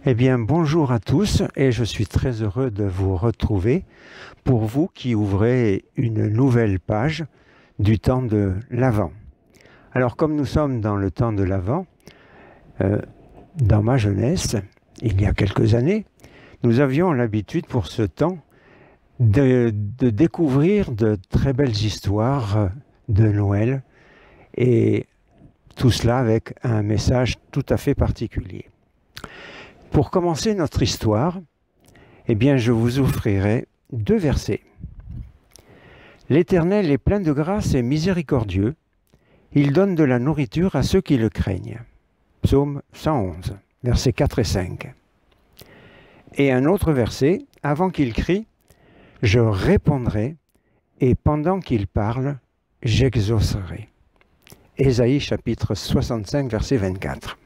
Eh bien, bonjour à tous et je suis très heureux de vous retrouver pour vous qui ouvrez une nouvelle page du temps de l'Avent. Alors, comme nous sommes dans le temps de l'Avent, dans ma jeunesse, il y a quelques années, nous avions l'habitude pour ce temps de découvrir de très belles histoires de Noël et tout cela avec un message tout à fait particulier. Pour commencer notre histoire, eh bien, je vous offrirai deux versets. L'Éternel est plein de grâce et miséricordieux. Il donne de la nourriture à ceux qui le craignent. Psaume 111, versets 4 et 5. Et un autre verset, avant qu'il crie, « Je répondrai, et pendant qu'il parle, j'exaucerai. » Ésaïe chapitre 65, verset 24.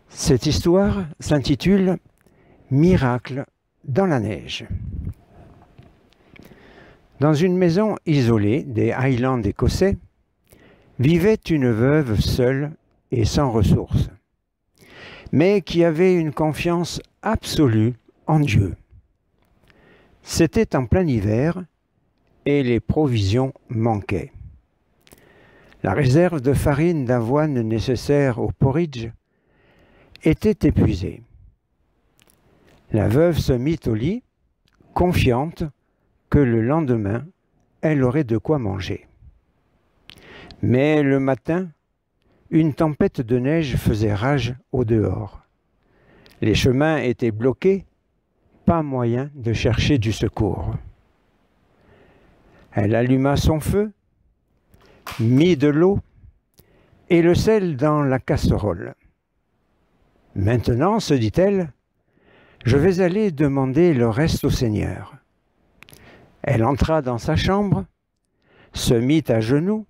Cette histoire s'intitule « Miracle dans la neige ». Dans une maison isolée des Highlands écossais, vivait une veuve seule et sans ressources, mais qui avait une confiance absolue en Dieu. C'était en plein hiver et les provisions manquaient. La réserve de farine d'avoine nécessaire au porridge était épuisée. La veuve se mit au lit, confiante que le lendemain, elle aurait de quoi manger. Mais le matin, une tempête de neige faisait rage au dehors. Les chemins étaient bloqués, pas moyen de chercher du secours. Elle alluma son feu, mit de l'eau et le sel dans la casserole. Maintenant, se dit-elle, je vais aller demander le reste au Seigneur. Elle entra dans sa chambre, se mit à genoux,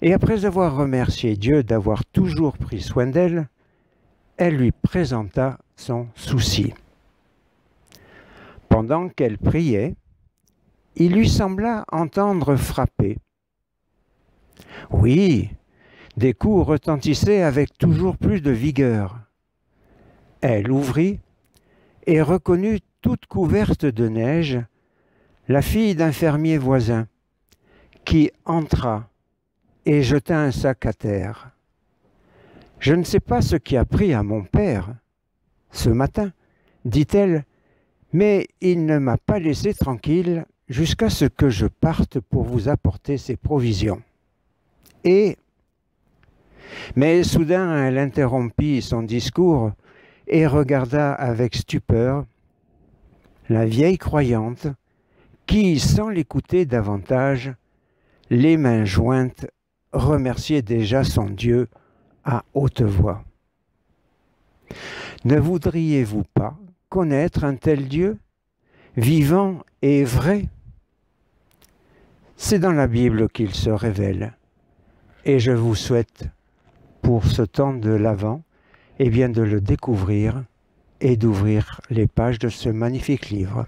et après avoir remercié Dieu d'avoir toujours pris soin d'elle, elle lui présenta son souci. Pendant qu'elle priait, il lui sembla entendre frapper. Oui, des coups retentissaient avec toujours plus de vigueur. Elle ouvrit et reconnut toute couverte de neige la fille d'un fermier voisin qui entra et jeta un sac à terre. « Je ne sais pas ce qui a pris à mon père ce matin, dit-elle, mais il ne m'a pas laissé tranquille jusqu'à ce que je parte pour vous apporter ses provisions. » Mais soudain, elle interrompit son discours et regarda avec stupeur la vieille croyante qui, sans l'écouter davantage, les mains jointes, remerciait déjà son Dieu à haute voix. Ne voudriez-vous pas connaître un tel Dieu, vivant et vrai? C'est dans la Bible qu'il se révèle, et je vous souhaite, pour ce temps de l'Avent, eh bien de le découvrir et d'ouvrir les pages de ce magnifique livre.